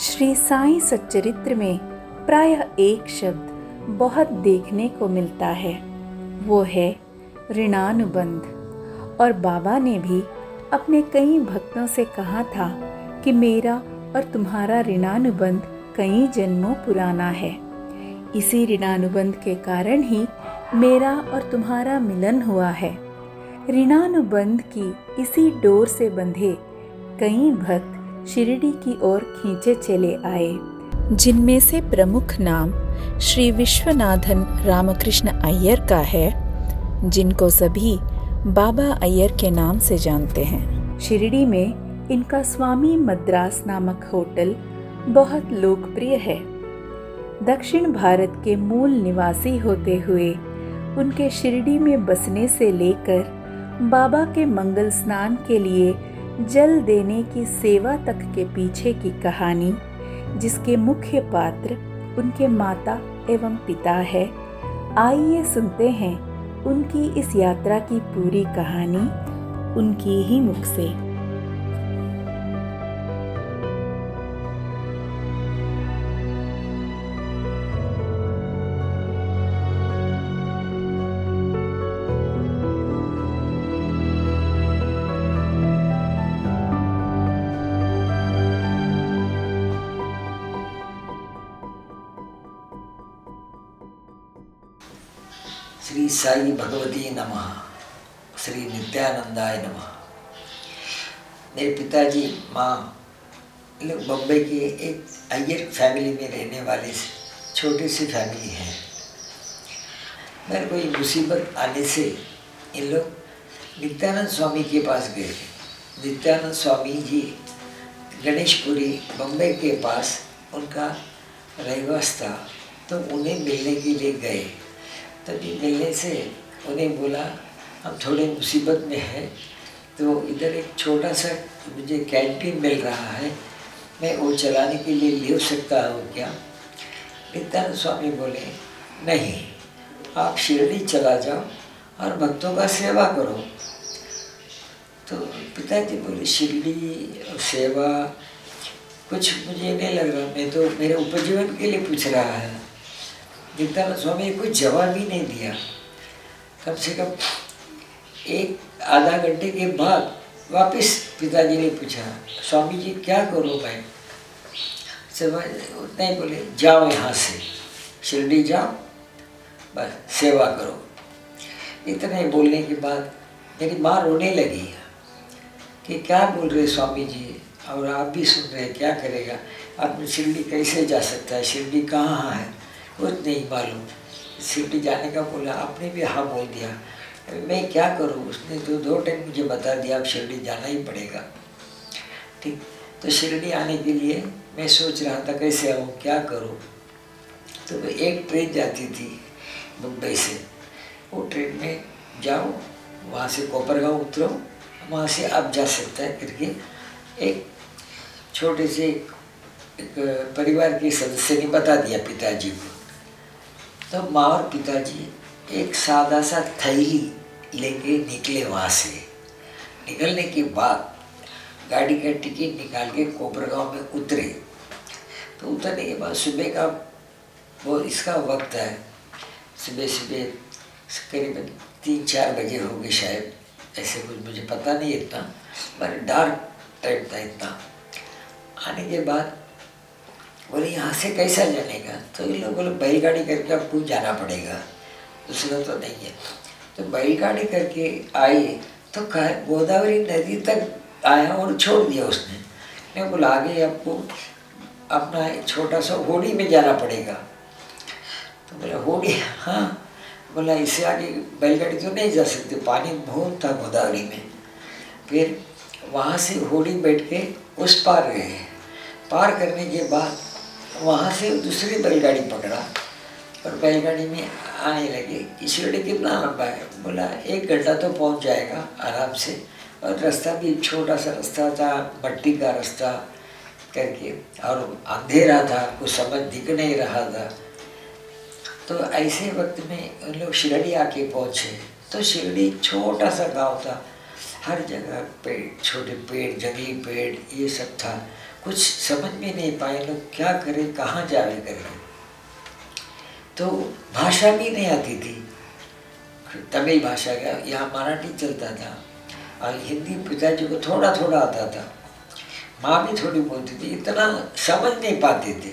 श्री साईं सच्चरित्र में प्रायः एक शब्द बहुत देखने को मिलता है, वो है ऋणानुबंध। और बाबा ने भी अपने कई भक्तों से कहा था कि मेरा और तुम्हारा ऋणानुबंध कई जन्मों पुराना है। इसी ऋणानुबंध के कारण ही मेरा और तुम्हारा मिलन हुआ है। ऋणानुबंध की इसी डोर से बंधे कई भक्त शिरडी की ओर खींचे चले आए, जिनमें से प्रमुख नाम श्री विश्वनाथन रामकृष्ण अय्यर का है, जिनको सभी बाबा अय्यर के नाम से जानते हैं। शिरडी में इनका स्वामी मद्रास नामक होटल बहुत लोकप्रिय है। दक्षिण भारत के मूल निवासी होते हुए उनके शिरडी में बसने से लेकर बाबा के मंगल स्नान के लिए जल देने की सेवा तक के पीछे की कहानी, जिसके मुख्य पात्र उनके माता एवं पिता है, आइए सुनते हैं उनकी इस यात्रा की पूरी कहानी उनकी ही मुख से। श्री साई भगवती नमः, श्री नित्यानंदाय नमः। मेरे पिताजी माँ लोग बम्बई के एक अय्यर फैमिली में रहने वाले छोटी सी फैमिली है। मेरे कोई मुसीबत आने से इन लोग नित्यानंद स्वामी के पास गए। नित्यानंद स्वामी जी गणेशपुरी बम्बई के पास उनका रहवास था, तो उन्हें मिलने के लिए गए। तभी मिलने से उन्हें बोला हम थोड़े मुसीबत में हैं, तो इधर एक छोटा सा मुझे कैंटीन मिल रहा है, मैं वो चलाने के लिए ले सकता हूँ क्या? नित्यानंद स्वामी बोले नहीं, आप शिरडी चला जाओ और भक्तों का सेवा करो। तो पिताजी बोले शिरडी सेवा कुछ मुझे नहीं लग रहा, मैं तो मेरे उपजीवन के लिए पूछ रहा है। नित्यानंद स्वामी ने कोई जवाब ही नहीं दिया। कम से कम एक आधा घंटे के बाद वापस पिताजी ने पूछा स्वामी जी क्या करूँ मैं? समझ उतना ही बोले जाओ यहाँ से, शिरडी जाओ, बस सेवा करो। इतना ही बोलने के बाद मेरी माँ रोने लगी कि क्या बोल रहे स्वामी जी, और आप भी सुन रहे, क्या करेगा? आपने शिरडी कैसे जा सकता है? शिरडी कहाँ है? कुछ नहीं मालूम। शिरडी जाने का बोला, आपने भी हाँ बोल दिया, मैं क्या करूँ? उसने तो 2 टाइम मुझे बता दिया अब शिरडी जाना ही पड़ेगा। ठीक, तो शिरडी आने के लिए मैं सोच रहा था कैसे आऊँ, क्या करूँ। तो एक ट्रेन जाती थी मुंबई से, वो ट्रेन में जाओ, वहाँ से कोपरगांव उतरो, वहाँ से आप जा सकता है करके एक छोटे से एक परिवार के सदस्य ने बता दिया पिताजी को। तो माँ और पिताजी एक सादा सा थैली लेके निकले। वहाँ से निकलने के बाद गाड़ी का टिकट निकाल के कोपरगांव में उतरे। तो उतरने के बाद सुबह का वो इसका वक्त है, सुबह सुबह करीबन 3-4 बजे होंगे शायद, ऐसे कुछ मुझे पता नहीं इतना, पर डार्क टाइम था इतना। आने के बाद बोले यहाँ से कैसा जाने का? तो ये लोग बोले बैलगाड़ी करके आपको जाना पड़ेगा, दूसरा तो नहीं है। तो बैलगाड़ी करके आए तो गोदावरी नदी तक आया और छोड़ दिया उसने। मैं बोला आगे आपको अपना छोटा सा होड़ी में जाना पड़ेगा। तो बोला होड़ी? हाँ। बोला इससे आगे बैलगाड़ी तो नहीं जा सकती, पानी बहुत था गोदावरी में। फिर वहाँ से होड़ी बैठ के उस पार गए। पार करने के बाद वहाँ से दूसरी बैलगाड़ी पकड़ा और बैलगाड़ी में आने लगे कि शिरडी कितना लंबा है? बोला 1 घंटा तो पहुँच जाएगा आराम से, और रास्ता भी छोटा सा रास्ता था, मट्टी का रास्ता करके, और अंधेरा था, कुछ समझ दिख नहीं रहा था। तो ऐसे वक्त में उन लोग शिरडी आके पहुँचे। तो शिरडी छोटा सा गांव था, हर जगह पेड़, छोटे पेड़, जंगली पेड़, ये सब था। कुछ समझ में नहीं पाए लोग क्या करें, कहाँ जावे करके। तो भाषा भी नहीं आती थी, तमिल भाषा का, यहाँ मराठी चलता था और हिंदी पिताजी को थोड़ा थोड़ा आता था, माँ भी थोड़ी बोलती थी, इतना समझ नहीं पाते थे।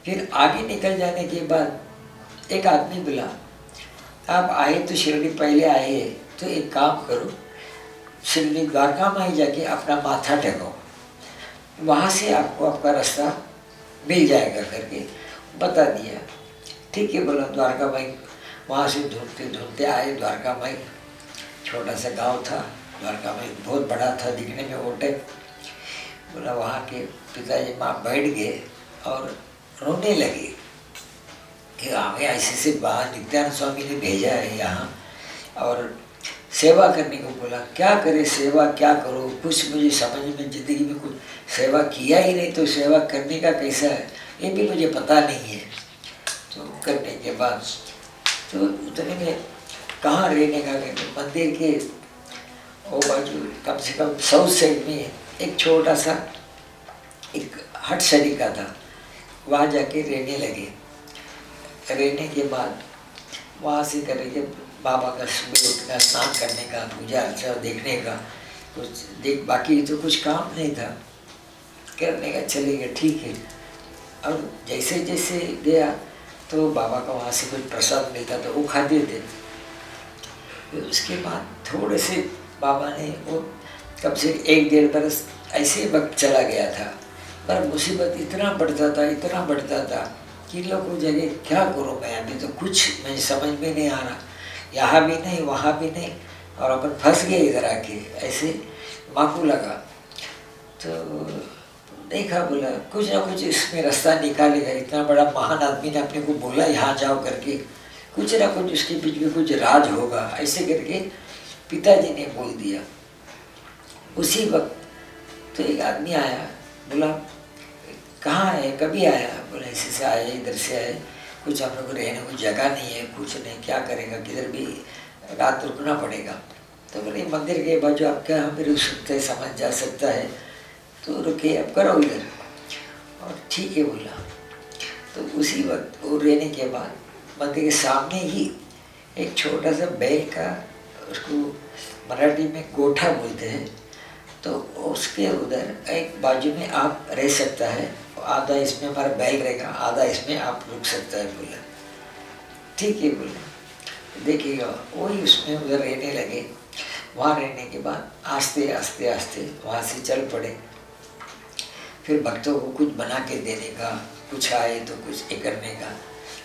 फिर आगे निकल जाने के बाद एक आदमी बोला, आप आए तो शिरडी पहले आए, तो एक काम करो, शिरडी द्वारका माई जाके अपना माथा टेको, वहाँ से आपको आपका रास्ता मिल जाएगा करके बता दिया। ठीक है बोला, द्वारका माई वहाँ से ढूंढते ढूंढते आए द्वारका माई। छोटा सा गांव था, द्वारका माई बहुत बड़ा था दिखने में वो टाइप। बोला वहाँ के पिताजी माँ बैठ गए और रोने लगे कि हमें ऐसे से बाहर नित्यानंद स्वामी ने भेजा है यहाँ और सेवा करने को बोला। क्या करे सेवा, क्या करो, कुछ मुझे समझ में, ज़िंदगी में कुछ सेवा किया ही नहीं, तो सेवा करने का कैसा है ये भी मुझे पता नहीं है। तो करने के बाद तो उतने में कहाँ रहने का, मंदिर के वो बाजू कम से कम साउथ साइड में एक छोटा सा एक हट सरीका था, वहाँ जाके रहने लगे। रहने के बाद वहाँ से करेंगे बाबा का सुबह उठना, स्नान करने का, पूजा अर्चना देखने का, कुछ देख, बाकी तो कुछ काम नहीं था करने का। चले गए, ठीक है। और जैसे जैसे गया तो बाबा का वहाँ से कुछ प्रसाद मिलता तो वो खाते थे। फिर उसके बाद थोड़े से बाबा ने वो कब से 1-1.5 बरस ऐसे वक्त चला गया था, पर मुसीबत इतना बढ़ता था कि लोग को जगह क्या करूँ मैं, अभी तो कुछ मैं समझ में नहीं आ रहा, यहाँ भी नहीं वहाँ भी नहीं, और अपन फंस गए इधर आके। ऐसे माँ को लगा तो देखा, बोला कुछ ना कुछ इसमें रास्ता निकालेगा, इतना बड़ा महान आदमी ने अपने को बोला यहाँ जाओ करके, कुछ ना कुछ उसके बीच में कुछ राज होगा, ऐसे करके पिताजी ने बोल दिया। उसी वक्त तो एक आदमी आया, बोला कहाँ है, कभी आया, बोला ऐसे से आए, इधर से आए, कुछ हम लोग को रहने को जगह नहीं है, कुछ नहीं, क्या करेगा, किधर भी रात रुकना पड़ेगा। तो बोले मंदिर के बाजू आप क्या हम रुक सकते हैं, समझ जा सकता है, तो रुके, अब करो इधर। और ठीक है बोला। तो उसी वक्त वो रहने के बाद मंदिर के सामने ही एक छोटा सा बैल का, उसको मराठी में गोठा बोलते हैं, तो उसके उधर एक बाजू में आप रह सकता है, आधा इसमें हमारा बैल रहेगा, आधा इसमें आप रुक सकता है। बोला ठीक है बोला, देखिएगा। वही उसमें उधर रहने लगे। वहाँ रहने के बाद आस्ते आस्ते आस्ते वहाँ से चल पड़े। फिर भक्तों को कुछ बना के देने का, कुछ आए तो कुछ ये करने का,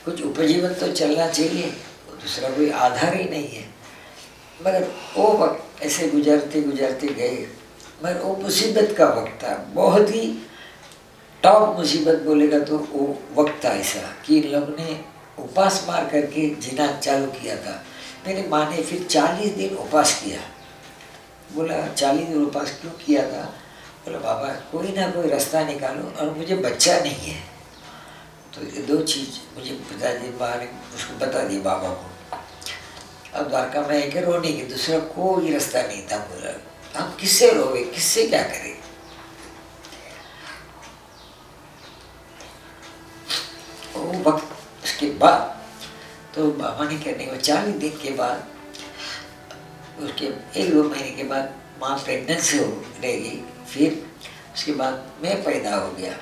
कुछ उपजीवन तो चलना चाहिए, दूसरा कोई आधार ही नहीं है। मगर वो वक्त ऐसे गुजरते गुजरते गए। मगर वो मुसीबत का वक्त था, बहुत ही टॉप मुसीबत बोलेगा तो वो वक्त था ऐसा कि लोग ने उपवास मार करके जीना चालू किया था। मेरी माँ ने फिर 40 दिन उपवास किया। बोला 40 दिन उपवास क्यों किया था? बोला बाबा कोई ना कोई रास्ता निकालो, और मुझे बच्चा नहीं है। तो ये 2 चीज़ मुझे पिताजी माँ ने उसको बता दी बाबा को। अब द्वारका में एक रोने की, दूसरा कोई रास्ता नहीं था। बोला हम किससे रोवे, किससे क्या करें? वो वक्त उसके बाद तो बाबा ने कहने के 40 दिन के बाद, उसके 1-2 महीने के बाद माँ प्रेगनेंसी हो रहेगी। फिर उसके बाद मैं पैदा हो गया।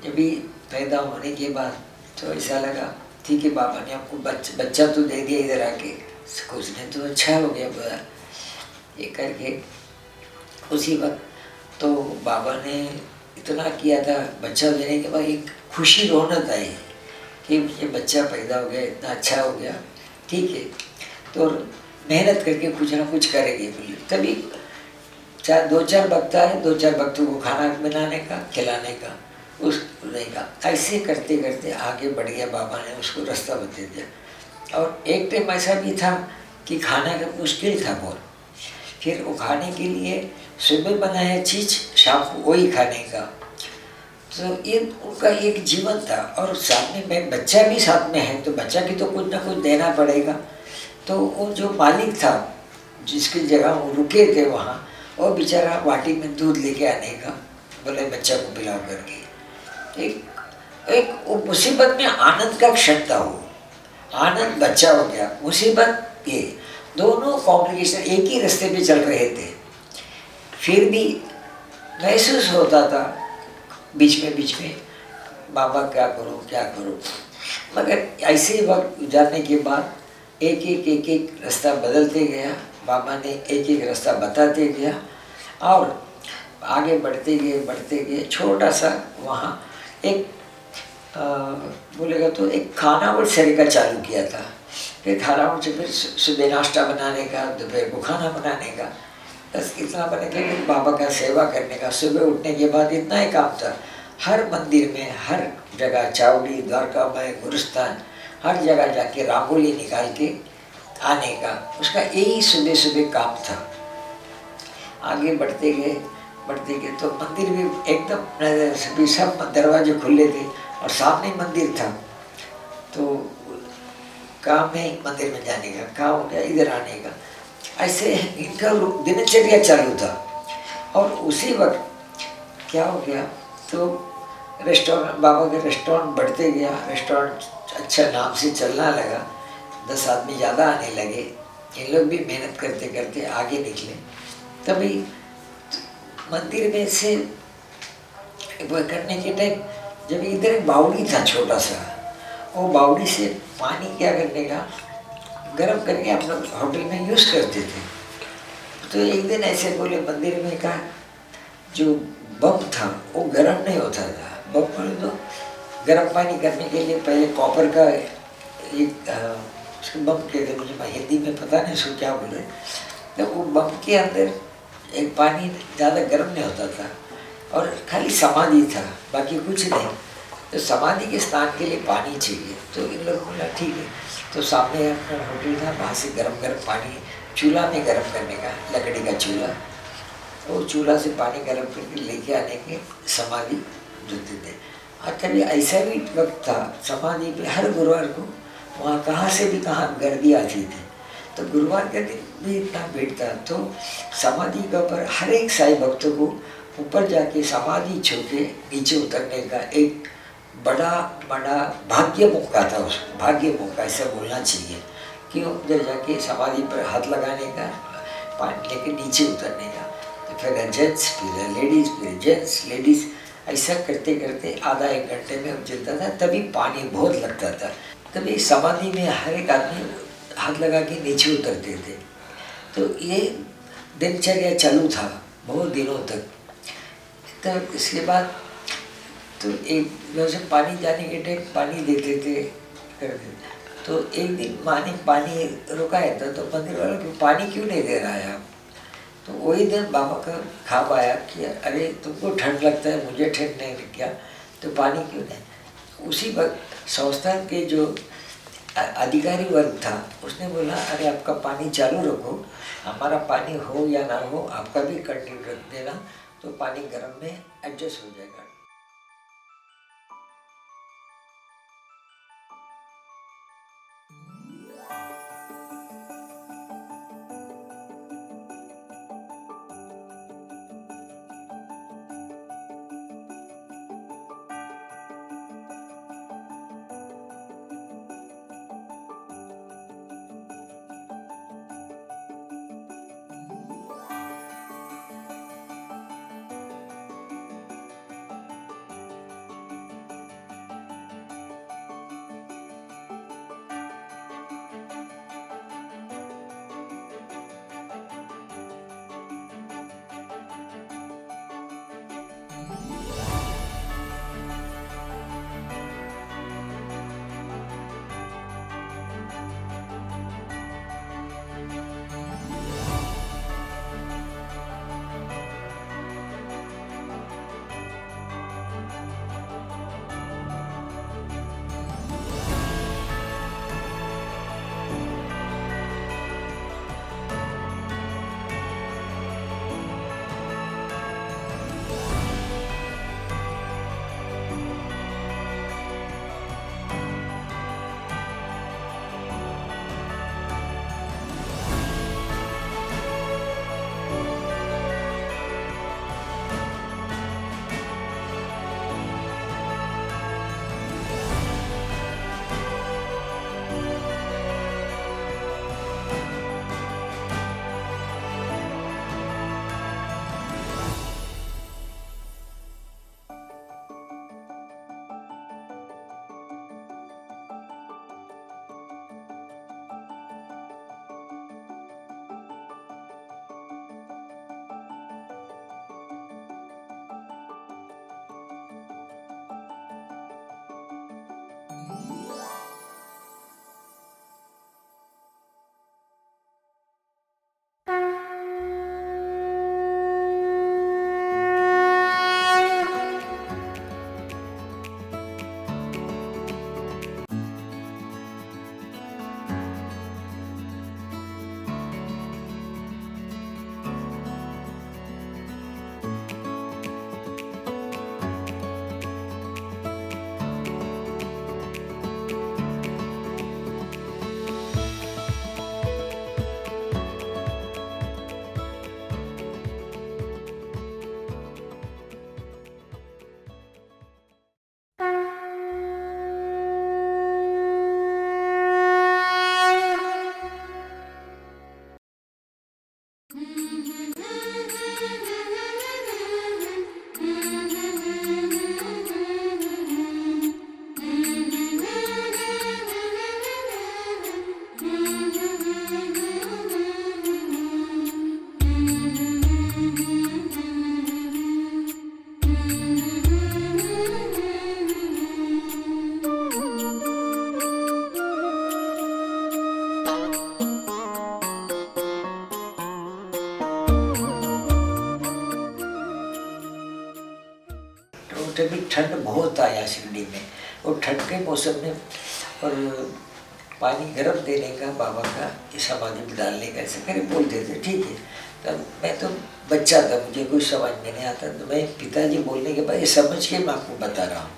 जब भी पैदा होने के बाद तो ऐसा लगा ठीक है, बाबा ने आपको बच्चा तो दे दिया इधर आके, कुछ नहीं तो अच्छा हो गया। बोला ये करके उसी वक्त तो बाबा ने इतना किया था। बच्चा देने के बाद एक खुशी रौनक आई कि ये बच्चा पैदा हो गया, इतना अच्छा हो गया, ठीक है तो मेहनत करके कुछ ना कुछ करेंगे। बोले तभी 2-4 वक्त आए, 2-4 वक्तों को खाना बनाने का, खिलाने का, उस नहीं का, ऐसे करते करते आगे बढ़ गया। बाबा ने उसको रास्ता बता दिया। और एक टाइम ऐसा भी था कि खाना का मुश्किल था बहुत। फिर वो खाने के लिए सुबह बनाया चीज़, शाम को वही खाने का। तो ये उनका एक जीवन था। और साथ में बच्चा भी साथ में है, तो बच्चा की तो कुछ ना कुछ देना पड़ेगा। तो वो जो मालिक था जिसकी जगह वो रुके थे वहाँ, वो बेचारा वाटी में दूध लेके आने का, बोले बच्चा को पिलाओ करके। एक एक वो मुसीबत में आनंद का क्षण था वो, आनंद बच्चा हो गया, मुसीबत ये, दोनों कॉम्प्लिकेशन एक ही रास्ते पे चल रहे थे। फिर भी महसूस होता था बीच में बाबा क्या करो क्या करो, मगर ऐसे वक्त जाने के बाद एक रास्ता बदलते गया, बाबा ने एक रास्ता बताते गया और आगे बढ़ते गए। छोटा सा वहाँ एक बोलेगा तो एक खानावळ शहर का चालू किया था। फिर खानावळ से फिर सुबह नाश्ता बनाने का, दोपहर को खाना बनाने का, बस इतना बने के बाबा का सेवा करने का। सुबह उठने के बाद इतना ही काम था, हर मंदिर में, हर जगह, चावड़ी, द्वारका में, गुरुस्थान, हर जगह जाके रंगोली निकाल के आने का, उसका यही सुबह काम था। आगे बढ़ते गए तो मंदिर भी एकदम सभी सब दरवाजे खुले थे और सामने मंदिर था। तो काम है मंदिर में जाने का, काम हो गया इधर आने का, ऐसे इनका दिनचर्या चालू था। और उसी वक्त क्या हो गया, तो रेस्टोरेंट, बाबा के रेस्टोरेंट बढ़ते गया, रेस्टोरेंट अच्छा नाम से चलना लगा, 10 आदमी ज़्यादा आने लगे। इन लोग भी मेहनत करते करते आगे निकले। तभी मंदिर में से वो करने के टाइम जब इधर एक बावड़ी था छोटा सा, वो बावड़ी से पानी क्या करने का, गर्म करके हम लोग होटल में यूज़ करते थे। तो एक दिन ऐसे बोले मंदिर में का जो बम था वो गर्म नहीं होता था। बम बोले तो गर्म पानी करने के लिए पहले कॉपर का एक उसको बम कहते, मुझे हिंदी में पता नहीं उसको क्या बोले। तो वो बम के अंदर एक पानी ज़्यादा गर्म नहीं होता था और खाली समाधि था, बाकी कुछ नहीं। तो समाधि के स्थान के लिए पानी चाहिए। तो इन लोगों को बोला ठीक है। तो सामने अपना होटल था, वहाँ से गरम पानी चूल्हा में गर्म करने का, लकड़ी का चूल्हा, वो चूल्हा से पानी गर्म करके लेके आने के समाधि जुटते थे। और कभी ऐसा भी वक्त था समाधि पे हर गुरुवार को वहाँ कहाँ से भी कहाँ गर्दी आती थी। तो गुरुवार के दिन भी इतना भीड़ था। तो समाधि के ऊपर हर एक साईं भक्तों को ऊपर जाके समाधि छू के नीचे उतरने का एक बड़ा भाग्य मौका था। उस भाग्य मौका ऐसा बोलना चाहिए, क्यों उधर जाके समाधि पर हाथ लगाने का, पानी लेके नीचे उतरने का। तो फिर जेंट्स, फिर लेडीज़, फिर जेंट्स, लेडीज़, ऐसा करते करते आधा एक घंटे में चलता था। तभी पानी बहुत लगता था। तभी समाधि में हर एक आदमी हाथ लगा के नीचे उतरते थे। तो ये दिनचर्या चालू था बहुत दिनों तक। तब इसके बाद तो एक वैसे पानी जाने के टाइम पानी देते थे करते। तो एक दिन माँ ने पानी रुकाया था, तो मंदिर वाला कि पानी क्यों नहीं दे रहा है आप। तो वही दिन बाबा का ख्वाब आया कि अरे तुमको ठंड लगता है, मुझे ठंड नहीं लग गया, तो पानी क्यों नहीं। उसी वक्त संस्थान के जो अधिकारी वर्ग था उसने बोला अरे आपका पानी चालू रखो, हमारा पानी हो या ना हो आपका भी कंटिन्यू रख देना, तो पानी गर्म में एडजस्ट हो जाएगा। टाइम भी ठंड बहुत था यहाँ शिरडी में, और ठंड के मौसम में और पानी गर्म देने का बाबा का समाधि में डालने का ऐसे करे बोलते थे। ठीक है, तब मैं तो बच्चा था, मुझे कुछ समझ में नहीं आता, तो मैं पिताजी बोलने के बाद ये समझ के मैं आपको बता रहा हूँ।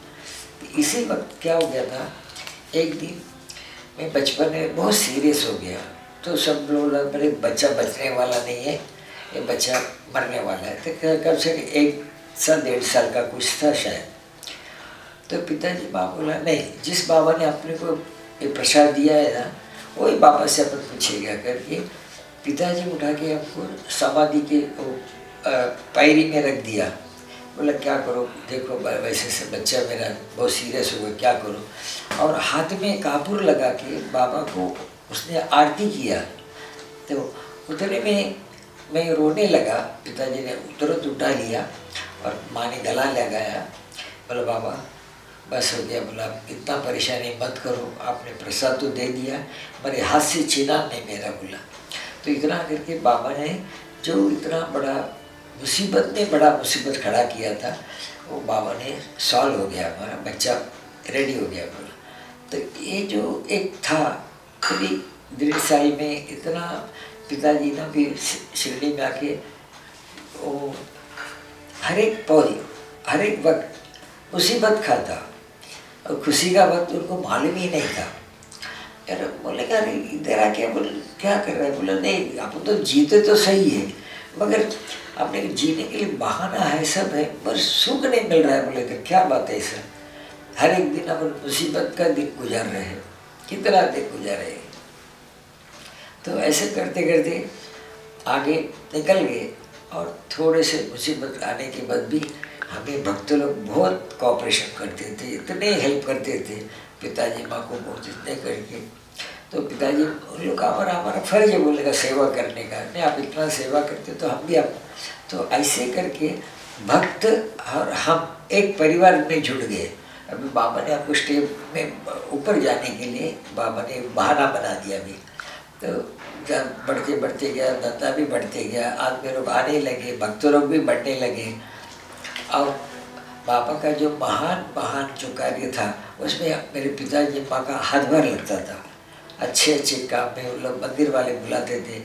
तो इसी वक्त क्या हो गया था, एक दिन मैं बचपन में बहुत सीरियस हो गया, तो सब लोग मेरे बच्चा बचने वाला नहीं है, ये बच्चा मरने वाला है। तो कब से 1 साल 1.5 साल का कुछ था शायद। तो पिताजी बाबा बोला नहीं, जिस बाबा ने अपने को ये प्रसाद दिया है ना, वही बाबा से अपन पूछेगा करके पिताजी उठा के आपको समाधि के पायरी में रख दिया। बोला क्या करो, देखो वैसे से बच्चा मेरा बहुत सीरियस हो गया, क्या करो। और हाथ में कापूर लगा के बाबा को उसने आरती किया। तो उतने में मैं रोने लगा, पिताजी ने तुरंत उठा लिया और माँ ने गला लगाया। बोला बाबा बस हो गया, बोला इतना परेशानी मत करो, आपने प्रसाद तो दे दिया, मेरे हाथ से छीना नहीं मेरा, बोला। तो इतना करके बाबा ने जो इतना बड़ा मुसीबत में बड़ा मुसीबत खड़ा किया था, वो बाबा ने सॉल्व हो गया, हमारा बच्चा रेडी हो गया, बोला। तो ये जो एक था कभी दिल्ली साई में इतना पिताजी ना भी शिरडी में आके वो हर एक पौधी हर एक वक्त मुसीबत खाता और खुशी का वक्त उनको मालूम ही नहीं था। यार बोले क्या इधर आके बोले क्या कर रहा है, बोला नहीं आप तो जीते तो सही है, मगर अपने जीने के लिए बहाना है, सब है, पर सुख नहीं मिल रहा है। बोले तो क्या बात है सर, हर एक दिन अपन मुसीबत का दिन गुजार रहे हैं, कितना दिन गुजारे। तो ऐसे करते करते आगे निकल गए, और थोड़े से मुसीबत आने के बाद भी हमें भक्त लोग बहुत कोऑपरेशन करते थे, इतने हेल्प करते थे पिताजी माँ को बहुत, इतने करके। तो पिताजी उन लोग का हमारा फर्ज है बोलेगा सेवा करने का, नहीं आप इतना सेवा करते तो हम भी आप। तो ऐसे करके भक्त और हम एक परिवार में जुड़ गए। अभी बाबा ने आपको स्टेप में ऊपर जाने के लिए बाबा ने बहाना बना दिया अभी। तो जब बढ़ते बढ़ते गया, धंधा भी बढ़ते गया, आदमी लोग आने लगे, भक्त लोग भी बढ़ने लगे, और बाबा का जो महान जो कार्य था उसमें मेरे पिताजी माँ का हाथ भर लगता था। अच्छे काम में वो लोग मंदिर वाले बुलाते थे,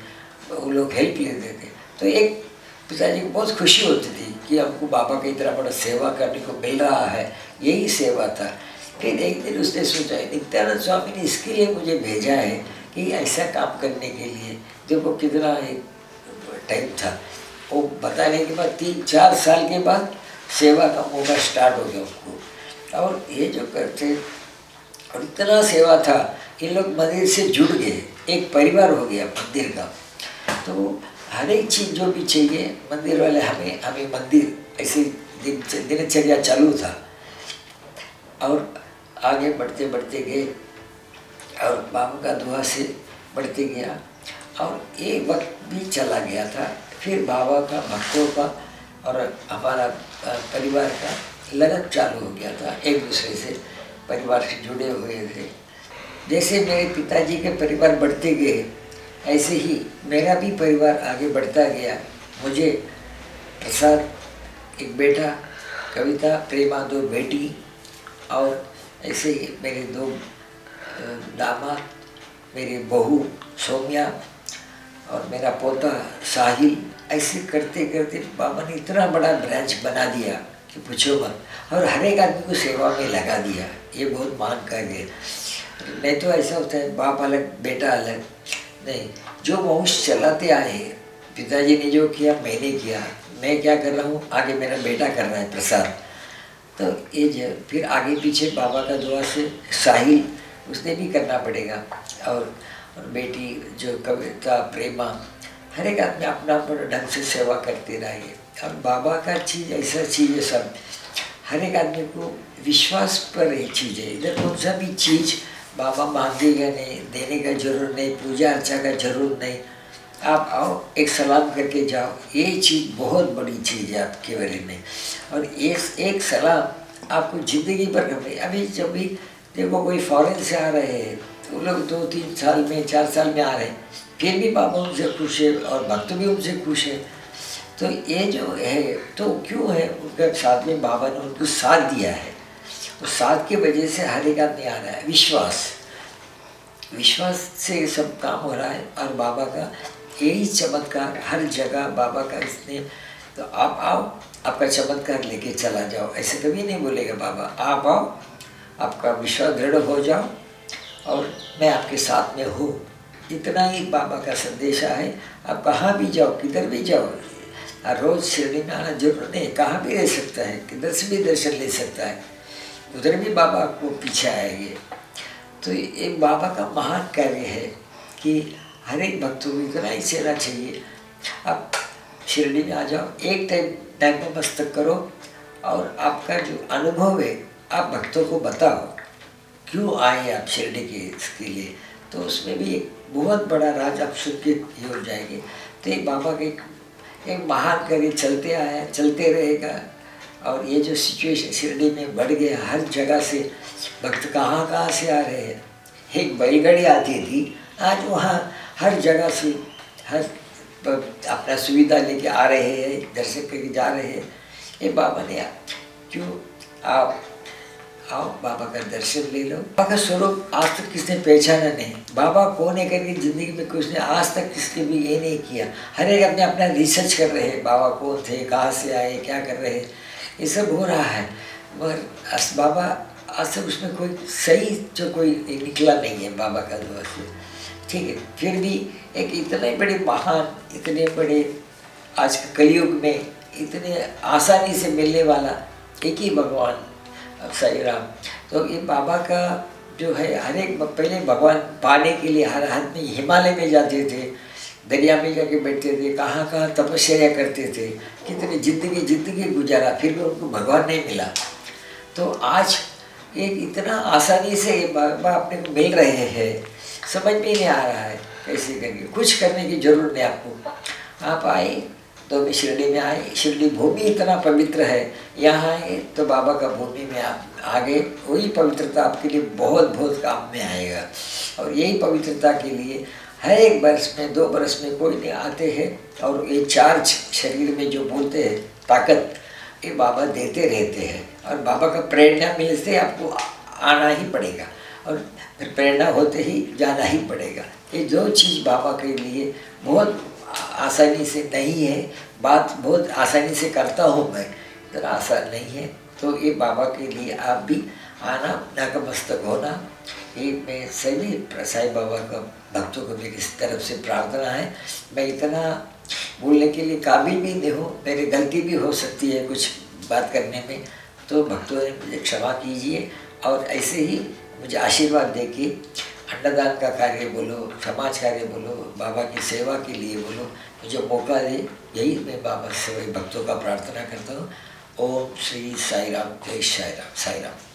वो लोग हेल्प लेते थे। तो एक पिताजी को बहुत खुशी होती थी कि हमको बाबा की इतना बड़ा सेवा करने को मिल रहा है, यही सेवा था। फिर एक दिन उसने सोचा नित्यानंद स्वामी ने इसके लिए मुझे भेजा है कि ऐसा काम करने के लिए। देखो कितना एक टाइम था, वो बताने के बाद 3-4 साल के बाद सेवा का मौका स्टार्ट हो गया उसको। और ये जो करते और इतना सेवा था, इन लोग मंदिर से जुड़ गए, एक परिवार हो गया मंदिर का। तो हर एक चीज़ जो भी चाहिए मंदिर वाले हमें मंदिर ऐसे दिनचर्या चालू था। और आगे बढ़ते बढ़ते गए और बाबा का दुआ से बढ़ते गया, और ये वक्त भी चला गया था। फिर बाबा का भक्तों का और हमारा परिवार का लगन चालू हो गया था, एक दूसरे से परिवार से जुड़े हुए थे। जैसे मेरे पिताजी के परिवार बढ़ते गए, ऐसे ही मेरा भी परिवार आगे बढ़ता गया। मुझे प्रसाद एक बेटा, कविता प्रेमा 2 बेटी, और ऐसे ही मेरे 2 दामाद, मेरी बहू सौम्या और मेरा पोता साहिल। ऐसे करते करते बाबा ने इतना बड़ा ब्रांच बना दिया कि पूछो मत, और हर एक आदमी को सेवा में लगा दिया। ये बहुत मान कार्य। नहीं तो ऐसा होता है बाप अलग बेटा अलग, नहीं, जो वंश चलाते आए, पिताजी ने जो किया मैंने किया, मैं क्या कर रहा हूँ आगे मेरा बेटा कर रहा है प्रसाद। तो ये फिर आगे पीछे बाबा का दुआ से साहिल उसने भी करना पड़ेगा, और बेटी जो कविता प्रेमा, हर एक आदमी अपना अपना ढंग से सेवा करते रहिए। और बाबा का चीज़ ऐसा चीज़ है, सब हर एक आदमी को विश्वास पर एक चीज़ है। इधर कौन सा भी चीज़ बाबा मांगेगा नहीं, देने का जरूर नहीं, पूजा अर्चा का जरूर नहीं, आप आओ एक सलाम करके जाओ, ये चीज़ बहुत बड़ी चीज़ है आपके बारे में। और एक सलाम आपको ज़िंदगी भर करनी। अभी जब भी देखो कोई फॉरेन से आ रहे हैं, तो लोग 2-3 साल में 4 साल में आ रहे हैं, फिर भी बाबा उनसे खुश है और भक्त भी उनसे खुश है। तो ये जो है तो क्यों है, उनका साथ में बाबा ने उनको साथ दिया है, तो साथ की वजह से हर एक आदमी आ रहा है। विश्वास से ये सब काम हो रहा है। और बाबा का यही चमत्कार हर जगह बाबा का, इसने तो आप आओ, आपका चमत्कार लेके चला जाओ, ऐसे कभी नहीं बोलेगा बाबा। आप आओ, आपका विश्वास दृढ़ हो जाओ और मैं आपके साथ में हूँ, इतना ही बाबा का संदेशा है। आप कहाँ भी जाओ, किधर भी जाओ, रोज़ शिरडी में आना जरूर नहीं, कहाँ भी रह सकता है, किधर से भी दर्शन ले सकता है, उधर भी बाबा आपको पीछे आएंगे। तो ये बाबा का महान कार्य है कि हर एक भक्तों को इतना ही सेना चाहिए। आप शिरडी में आ जाओ, एक टाइम में मस्तक करो और आपका जो अनुभव है आप भक्तों को बताओ, क्यों आए आप शिरडी के इसके लिए, तो उसमें भी एक बहुत बड़ा राज आप सुन के ये हो जाएंगे। तो ये बाबा के एक महान कार्य चलते आया, चलते रहेगा। और ये जो सिचुएशन शिरडी में बढ़ गया, हर जगह से भक्त कहाँ कहाँ से आ रहे हैं। एक बैलगाड़ी आती थी, आज वहाँ हर जगह से हर अपना सुविधा लेके आ रहे हैं, दर्शन करके जा रहे हैं। ये बाबा ने क्यों आप आओ, बाबा का दर्शन ले लो। बाबा का स्वरूप आज तक किसने पहचाना नहीं, बाबा कौन है करके जिंदगी में कुछ ने आज तक किसके भी ये नहीं किया। हर एक अपने अपना रिसर्च कर रहे हैं, बाबा कौन थे, कहाँ से आए, क्या कर रहे हैं, ये सब हो रहा है। मगर बाबा आज तक उसमें कोई सही जो कोई निकला नहीं है बाबा का द्वार से, ठीक है। फिर भी एक इतने बड़े महान, इतने बड़े आज के कलयुग में इतने आसानी से मिलने वाला एक ही भगवान साईं राम। तो ये बाबा का जो है हर एक, पहले भगवान पाने के लिए हर आदमी हिमालय में जाते थे, दरिया में जाके बैठते थे, कहाँ कहाँ तपस्या करते थे, कितनी जिंदगी गुजारा, फिर भी उनको भगवान नहीं मिला। तो आज एक इतना आसानी से बाबा अपने को मिल रहे हैं, समझ में नहीं आ रहा है कैसे करके। कुछ करने की जरूरत नहीं आपको, आप आए तो भी शिरडी में आए, शिरडी भूमि इतना पवित्र है, यहाँ आए तो बाबा का भूमि में आप आ गए, वही पवित्रता आपके लिए बहुत बहुत काम में आएगा। और यही पवित्रता के लिए हर एक वर्ष में 2 वर्ष में कोई नहीं आते हैं, और ये चार्ज शरीर में जो बोलते हैं ताकत, ये बाबा देते रहते हैं। और बाबा का प्रेरणा मिलते आपको आना ही पड़ेगा, और फिर प्रेरणा होते ही जाना ही पड़ेगा। ये जो चीज़ बाबा के लिए बहुत आसानी से नहीं है, बात बहुत आसानी से करता हूँ मैं, इतना आसान नहीं है। तो ये बाबा के लिए आप भी आना, नतमस्तक होना, ये मैं सभी साईं बाबा का भक्तों को मेरी तरफ से प्रार्थना है। मैं इतना बोलने के लिए काबिल भी नहीं हूँ, मेरी गलती भी हो सकती है कुछ बात करने में, तो भक्तों ने मुझे क्षमा कीजिए। और ऐसे ही मुझे आशीर्वाद दे के अन्नदान का कार्य बोलो, समाज कार्य बोलो, बाबा की सेवा के लिए बोलो, मुझे मौका दे, यही मैं बाबा से भक्तों का प्रार्थना करता हूँ। ओम श्री साई राम, जय साई राम, साई राम।